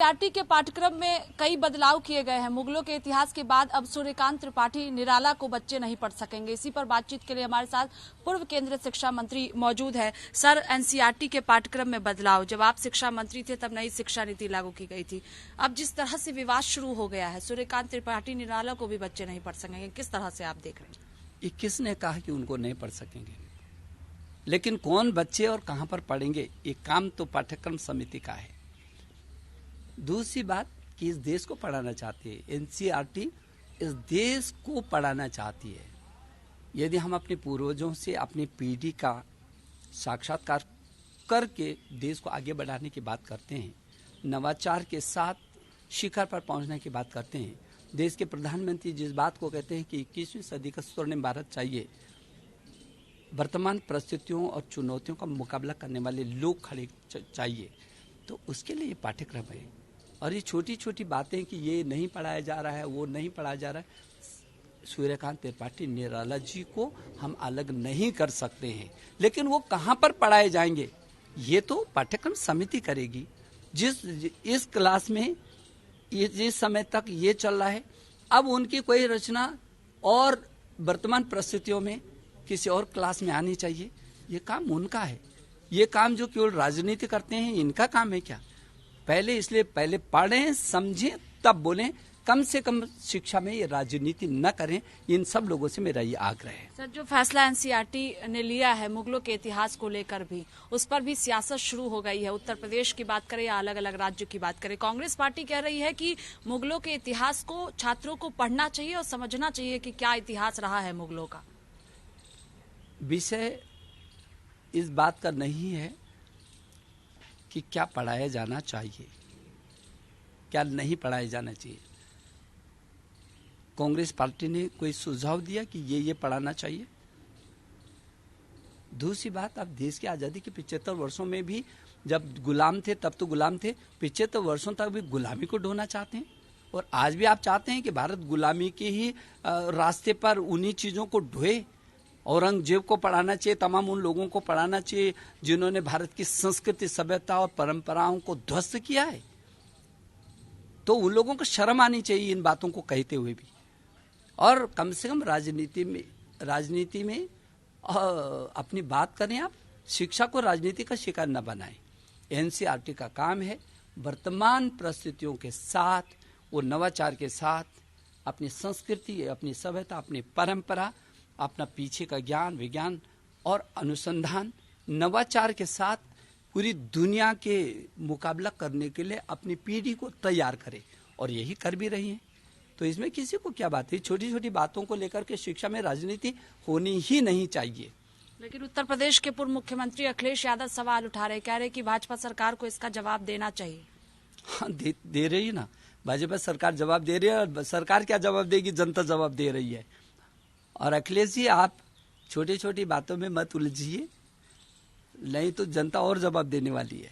NCERT के पाठ्यक्रम में कई बदलाव किए गए हैं। मुगलों के इतिहास के बाद अब सूर्यकांत त्रिपाठी निराला को बच्चे नहीं पढ़ सकेंगे। इसी पर बातचीत के लिए हमारे साथ पूर्व केंद्रीय शिक्षा मंत्री मौजूद है। सर, एनसीईआरटी के पाठ्यक्रम में बदलाव, जब आप शिक्षा मंत्री थे तब नई शिक्षा नीति लागू की गई थी। अब जिस तरह से विवाद शुरू हो गया है, सूर्यकांत त्रिपाठी निराला को भी बच्चे नहीं पढ़ सकेंगे, किस तरह से आप देख रहे हैं? ये किसने कहा कि उनको नहीं पढ़ सकेंगे? लेकिन कौन बच्चे और कहां पर पढ़ेंगे, ये काम तो पाठ्यक्रम समिति का है। दूसरी बात कि इस देश को पढ़ाना चाहती है एनसीईआरटी, इस देश को पढ़ाना चाहती है। यदि हम अपने पूर्वजों से अपनी पीढ़ी का साक्षात्कार करके देश को आगे बढ़ाने की बात करते हैं, नवाचार के साथ शिखर पर पहुंचने की बात करते हैं, देश के प्रधानमंत्री जिस बात को कहते हैं कि 21वीं सदी का स्वर्णिम भारत चाहिए, वर्तमान परिस्थितियों और चुनौतियों का मुकाबला करने वाले लोग खड़े चाहिए, तो उसके लिए पाठ्यक्रम है। और ये छोटी छोटी बातें कि ये नहीं पढ़ाया जा रहा है, वो नहीं पढ़ाया जा रहा है, सूर्यकांत त्रिपाठी निराला जी को हम अलग नहीं कर सकते हैं। लेकिन वो कहाँ पर पढ़ाए जाएंगे ये तो पाठ्यक्रम समिति करेगी। इस क्लास में जिस समय तक ये चल रहा है, अब उनकी कोई रचना और वर्तमान परिस्थितियों में किसी और क्लास में आनी चाहिए, ये काम उनका है। ये काम जो केवल राजनीति करते हैं, इनका काम है क्या? इसलिए पहले पढ़ें, समझें, तब बोलें। कम से कम शिक्षा में ये राजनीति न करें, इन सब लोगों से मेरा ये आग्रह है। सर, जो फैसला एनसीईआरटी ने लिया है मुगलों के इतिहास को लेकर भी, उस पर भी सियासत शुरू हो गई है। उत्तर प्रदेश की बात करें या अलग अलग राज्यों की बात करें, कांग्रेस पार्टी कह रही है कि मुगलों के इतिहास को छात्रों को पढ़ना चाहिए और समझना चाहिए कि क्या इतिहास रहा है मुगलों का। विषय इस बात का नहीं है कि क्या पढ़ाया जाना चाहिए, क्या नहीं पढ़ाया जाना चाहिए। कांग्रेस पार्टी ने कोई सुझाव दिया कि ये पढ़ाना चाहिए? दूसरी बात, आप देश की आजादी के 75 वर्षों में भी जब गुलाम थे तब तो गुलाम थे, 75 वर्षों तक भी गुलामी को ढोना चाहते हैं। और आज भी आप चाहते हैं कि भारत गुलामी के ही रास्ते पर उन्हीं चीजों को ढोए। औरंगजेब को पढ़ाना चाहिए, तमाम उन लोगों को पढ़ाना चाहिए जिन्होंने भारत की संस्कृति, सभ्यता और परंपराओं को ध्वस्त किया है। तो उन लोगों को शर्म आनी चाहिए इन बातों को कहते हुए भी। और कम से कम राजनीति में अपनी बात करें। आप शिक्षा को राजनीति का शिकार न बनाएं। एनसीईआरटी का काम है वर्तमान परिस्थितियों के साथ, वो नवाचार के साथ अपनी संस्कृति, अपनी सभ्यता, अपनी परंपरा, अपना पीछे का ज्ञान, विज्ञान और अनुसंधान, नवाचार के साथ पूरी दुनिया के मुकाबला करने के लिए अपनी पीढ़ी को तैयार करे, और यही कर भी रही है। तो इसमें किसी को क्या बात है? छोटी छोटी बातों को लेकर के शिक्षा में राजनीति होनी ही नहीं चाहिए। लेकिन उत्तर प्रदेश के पूर्व मुख्यमंत्री अखिलेश यादव सवाल उठा रहे, कह रहे कि भाजपा सरकार को इसका जवाब देना चाहिए। हाँ, दे रही है ना, भाजपा सरकार जवाब दे रही है। और सरकार क्या जवाब देगी? जनता जवाब दे रही है। और अखिलेश जी, आप छोटी छोटी बातों में मत उलझिए, नहीं तो जनता और जवाब देने वाली है।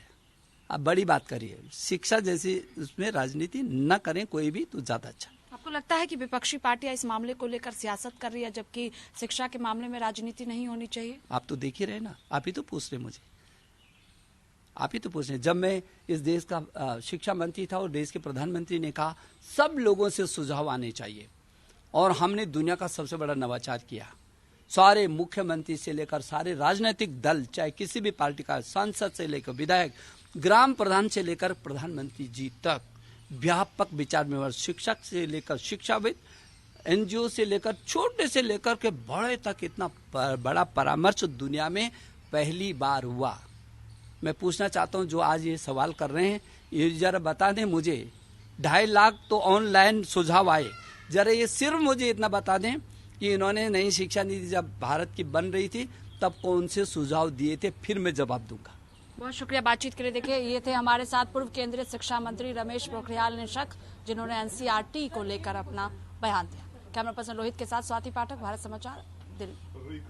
आप बड़ी बात करिए, शिक्षा जैसी उसमें राजनीति न करें कोई भी, तो ज्यादा अच्छा। आपको लगता है कि विपक्षी पार्टियां इस मामले को लेकर सियासत कर रही है, जबकि शिक्षा के मामले में राजनीति नहीं होनी चाहिए? आप तो देख ही रहे ना, आप ही तो पूछ रहे मुझे, आप ही तो पूछ रहे। जब मैं इस देश का शिक्षा मंत्री था और देश के प्रधानमंत्री ने कहा सब लोगों से सुझाव आने चाहिए, और हमने दुनिया का सबसे बड़ा नवाचार किया। सारे मुख्यमंत्री से लेकर सारे राजनीतिक दल, चाहे किसी भी पार्टी का, सांसद से लेकर विधायक, ग्राम प्रधान से लेकर प्रधानमंत्री जी तक, व्यापक विचार विमर्श, शिक्षक से लेकर शिक्षाविद, एनजीओ से लेकर छोटे से लेकर के बड़े तक, इतना बड़ा परामर्श दुनिया में पहली बार हुआ। मैं पूछना चाहता हूं, जो आज ये सवाल कर रहे हैं, ये जरा बता दें मुझे, 2.5 लाख तो ऑनलाइन सुझाव आए, जरा ये सिर्फ मुझे इतना बता दें कि इन्होंने नई शिक्षा नीति जब भारत की बन रही थी तब कौन से सुझाव दिए थे, फिर मैं जवाब दूंगा। बहुत शुक्रिया बातचीत के लिए। देखिए, ये थे हमारे साथ पूर्व केंद्रीय शिक्षा मंत्री रमेश पोखरियाल निशंक, जिन्होंने एनसीईआरटी को लेकर अपना बयान दिया। कैमरा पर्सन रोहित के साथ स्वाति पाठक, भारत समाचार, दिल्ली।